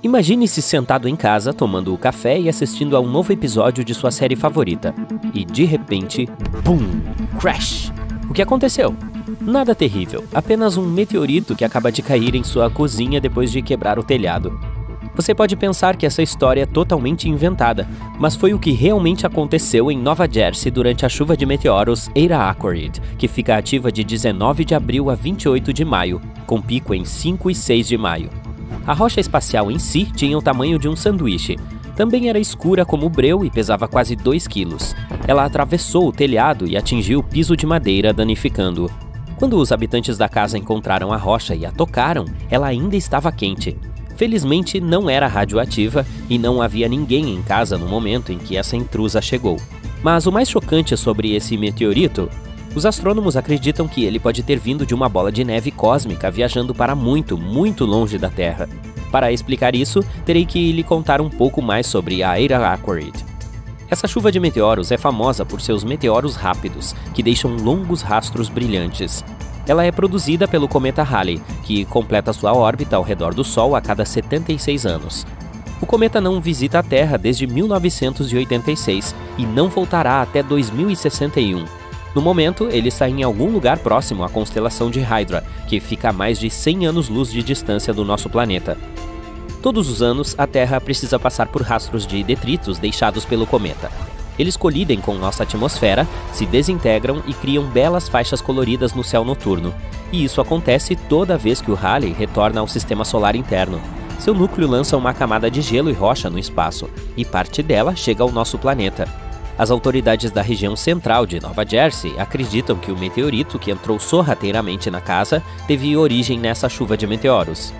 Imagine-se sentado em casa, tomando o café e assistindo a um novo episódio de sua série favorita. E de repente, BUM! Crash! O que aconteceu? Nada terrível, apenas um meteorito que acaba de cair em sua cozinha depois de quebrar o telhado. Você pode pensar que essa história é totalmente inventada, mas foi o que realmente aconteceu em Nova Jersey durante a chuva de meteoros Eta Aquarid, que fica ativa de 19 de abril a 28 de maio, com pico em 5 e 6 de maio. A rocha espacial em si tinha o tamanho de um sanduíche. Também era escura como breu e pesava quase 2 quilos. Ela atravessou o telhado e atingiu o piso de madeira, danificando-o. Quando os habitantes da casa encontraram a rocha e a tocaram, ela ainda estava quente. Felizmente, não era radioativa e não havia ninguém em casa no momento em que essa intrusa chegou. Mas o mais chocante sobre esse meteorito, os astrônomos acreditam que ele pode ter vindo de uma bola de neve cósmica viajando para muito, muito longe da Terra. Para explicar isso, terei que lhe contar um pouco mais sobre a Eta Aquarid. Essa chuva de meteoros é famosa por seus meteoros rápidos, que deixam longos rastros brilhantes. Ela é produzida pelo cometa Halley, que completa sua órbita ao redor do Sol a cada 76 anos. O cometa não visita a Terra desde 1986 e não voltará até 2061. No momento, ele está em algum lugar próximo à constelação de Hydra, que fica a mais de 100 anos-luz de distância do nosso planeta. Todos os anos, a Terra precisa passar por rastros de detritos deixados pelo cometa. Eles colidem com nossa atmosfera, se desintegram e criam belas faixas coloridas no céu noturno. E isso acontece toda vez que o Halley retorna ao sistema solar interno. Seu núcleo lança uma camada de gelo e rocha no espaço, e parte dela chega ao nosso planeta. As autoridades da região central de Nova Jersey acreditam que o meteorito que entrou sorrateiramente na casa teve origem nessa chuva de meteoros.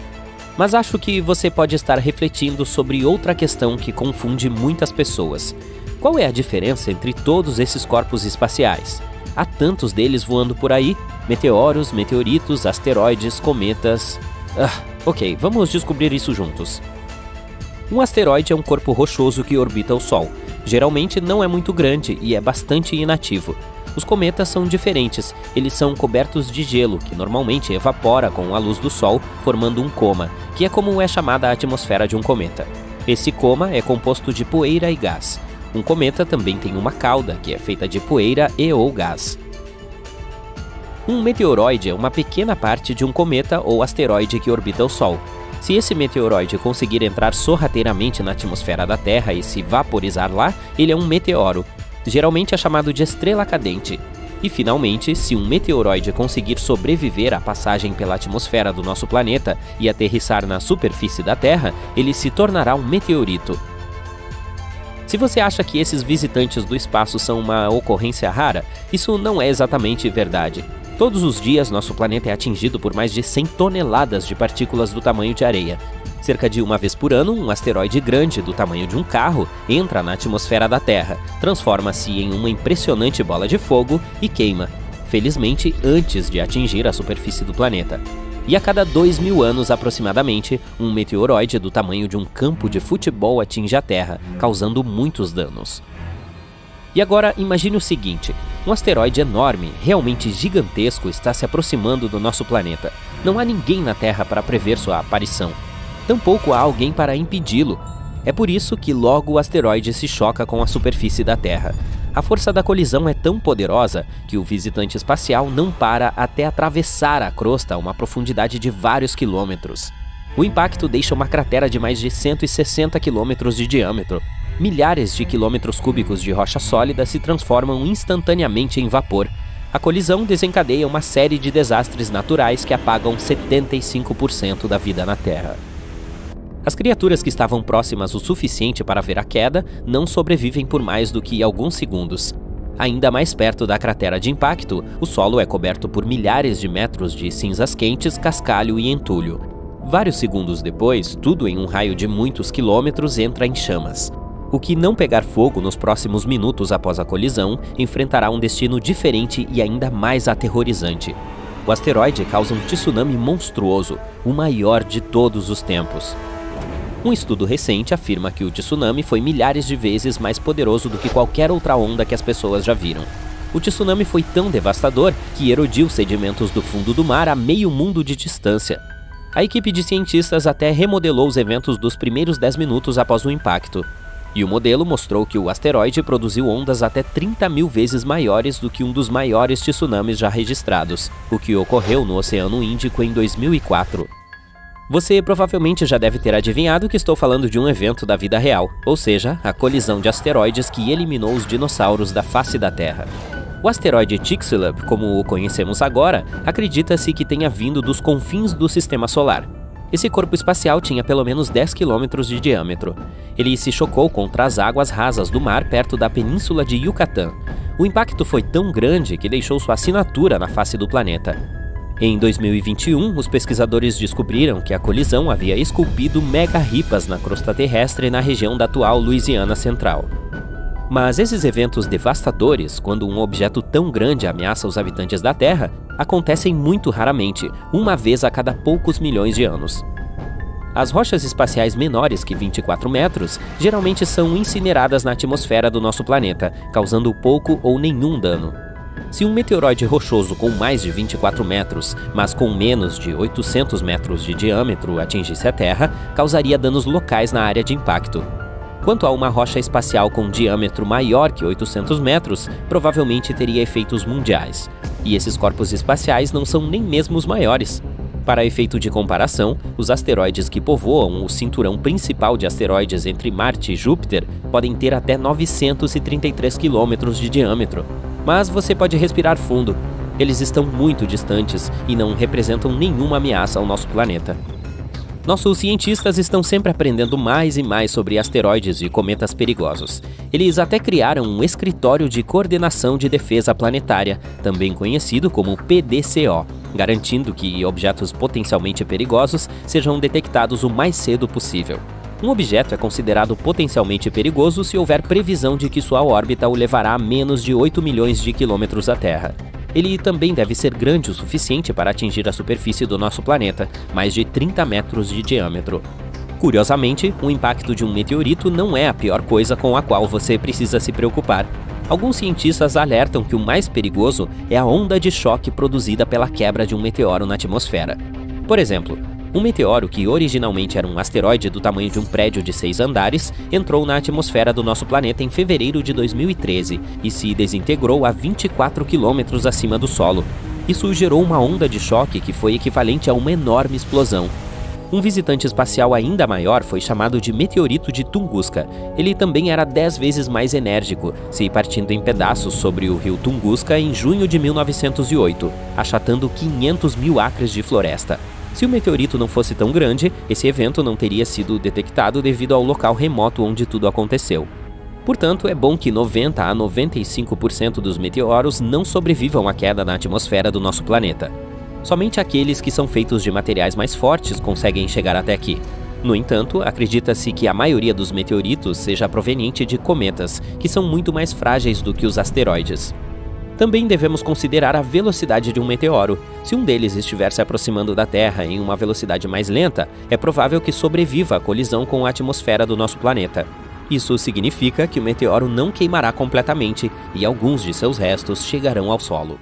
Mas acho que você pode estar refletindo sobre outra questão que confunde muitas pessoas. Qual é a diferença entre todos esses corpos espaciais? Há tantos deles voando por aí: meteoros, meteoritos, asteroides, cometas... Ok, vamos descobrir isso juntos. Um asteroide é um corpo rochoso que orbita o Sol. Geralmente não é muito grande e é bastante inativo. Os cometas são diferentes, eles são cobertos de gelo, que normalmente evapora com a luz do Sol, formando um coma, que é como é chamada a atmosfera de um cometa. Esse coma é composto de poeira e gás. Um cometa também tem uma cauda, que é feita de poeira e/ou gás. Um meteoroide é uma pequena parte de um cometa ou asteroide que orbita o Sol. Se esse meteoroide conseguir entrar sorrateiramente na atmosfera da Terra e se vaporizar lá, ele é um meteoro. Geralmente é chamado de estrela cadente. E finalmente, se um meteoroide conseguir sobreviver à passagem pela atmosfera do nosso planeta e aterrissar na superfície da Terra, ele se tornará um meteorito. Se você acha que esses visitantes do espaço são uma ocorrência rara, isso não é exatamente verdade. Todos os dias, nosso planeta é atingido por mais de 100 toneladas de partículas do tamanho de areia. Cerca de uma vez por ano, um asteroide grande, do tamanho de um carro, entra na atmosfera da Terra, transforma-se em uma impressionante bola de fogo e queima, felizmente antes de atingir a superfície do planeta. E a cada 2.000 anos aproximadamente, um meteoroide do tamanho de um campo de futebol atinge a Terra, causando muitos danos. E agora imagine o seguinte: um asteroide enorme, realmente gigantesco, está se aproximando do nosso planeta. Não há ninguém na Terra para prever sua aparição. Tampouco há alguém para impedi-lo. É por isso que logo o asteroide se choca com a superfície da Terra. A força da colisão é tão poderosa que o visitante espacial não para até atravessar a crosta a uma profundidade de vários quilômetros. O impacto deixa uma cratera de mais de 160 quilômetros de diâmetro. Milhares de quilômetros cúbicos de rocha sólida se transformam instantaneamente em vapor. A colisão desencadeia uma série de desastres naturais que apagam 75% da vida na Terra. As criaturas que estavam próximas o suficiente para ver a queda não sobrevivem por mais do que alguns segundos. Ainda mais perto da cratera de impacto, o solo é coberto por milhares de metros de cinzas quentes, cascalho e entulho. Vários segundos depois, tudo em um raio de muitos quilômetros entra em chamas. O que não pegar fogo nos próximos minutos após a colisão enfrentará um destino diferente e ainda mais aterrorizante. O asteroide causa um tsunami monstruoso, o maior de todos os tempos. Um estudo recente afirma que o tsunami foi milhares de vezes mais poderoso do que qualquer outra onda que as pessoas já viram. O tsunami foi tão devastador que erodiu sedimentos do fundo do mar a meio mundo de distância. A equipe de cientistas até remodelou os eventos dos primeiros 10 minutos após o impacto. E o modelo mostrou que o asteroide produziu ondas até 30.000 vezes maiores do que um dos maiores tsunamis já registrados, o que ocorreu no Oceano Índico em 2004. Você provavelmente já deve ter adivinhado que estou falando de um evento da vida real, ou seja, a colisão de asteroides que eliminou os dinossauros da face da Terra. O asteroide Chicxulub, como o conhecemos agora, acredita-se que tenha vindo dos confins do Sistema Solar. Esse corpo espacial tinha pelo menos 10 km de diâmetro. Ele se chocou contra as águas rasas do mar perto da península de Yucatán. O impacto foi tão grande que deixou sua assinatura na face do planeta. Em 2021, os pesquisadores descobriram que a colisão havia esculpido mega-ripas na crosta terrestre na região da atual Louisiana Central. Mas esses eventos devastadores, quando um objeto tão grande ameaça os habitantes da Terra, acontecem muito raramente, uma vez a cada poucos milhões de anos. As rochas espaciais menores que 24 metros geralmente são incineradas na atmosfera do nosso planeta, causando pouco ou nenhum dano. Se um meteoroide rochoso com mais de 24 metros, mas com menos de 800 metros de diâmetro atingisse a Terra, causaria danos locais na área de impacto. Quanto a uma rocha espacial com diâmetro maior que 800 metros, provavelmente teria efeitos mundiais. E esses corpos espaciais não são nem mesmo os maiores. Para efeito de comparação, os asteroides que povoam o cinturão principal de asteroides entre Marte e Júpiter podem ter até 933 quilômetros de diâmetro. Mas você pode respirar fundo. Eles estão muito distantes e não representam nenhuma ameaça ao nosso planeta. Nossos cientistas estão sempre aprendendo mais e mais sobre asteroides e cometas perigosos. Eles até criaram um escritório de coordenação de defesa planetária, também conhecido como PDCO, garantindo que objetos potencialmente perigosos sejam detectados o mais cedo possível. Um objeto é considerado potencialmente perigoso se houver previsão de que sua órbita o levará a menos de 8 milhões de quilômetros da Terra. Ele também deve ser grande o suficiente para atingir a superfície do nosso planeta, mais de 30 metros de diâmetro. Curiosamente, o impacto de um meteorito não é a pior coisa com a qual você precisa se preocupar. Alguns cientistas alertam que o mais perigoso é a onda de choque produzida pela quebra de um meteoro na atmosfera. Por exemplo, um meteoro que originalmente era um asteroide do tamanho de um prédio de 6 andares entrou na atmosfera do nosso planeta em fevereiro de 2013 e se desintegrou a 24 quilômetros acima do solo. Isso gerou uma onda de choque que foi equivalente a uma enorme explosão. Um visitante espacial ainda maior foi chamado de meteorito de Tunguska. Ele também era 10 vezes mais enérgico, se partindo em pedaços sobre o rio Tunguska em junho de 1908, achatando 500 mil acres de floresta. Se o meteorito não fosse tão grande, esse evento não teria sido detectado devido ao local remoto onde tudo aconteceu. Portanto, é bom que 90 a 95% dos meteoros não sobrevivam à queda na atmosfera do nosso planeta. Somente aqueles que são feitos de materiais mais fortes conseguem chegar até aqui. No entanto, acredita-se que a maioria dos meteoritos seja proveniente de cometas, que são muito mais frágeis do que os asteroides. Também devemos considerar a velocidade de um meteoro. Se um deles estiver se aproximando da Terra em uma velocidade mais lenta, é provável que sobreviva à colisão com a atmosfera do nosso planeta. Isso significa que o meteoro não queimará completamente e alguns de seus restos chegarão ao solo.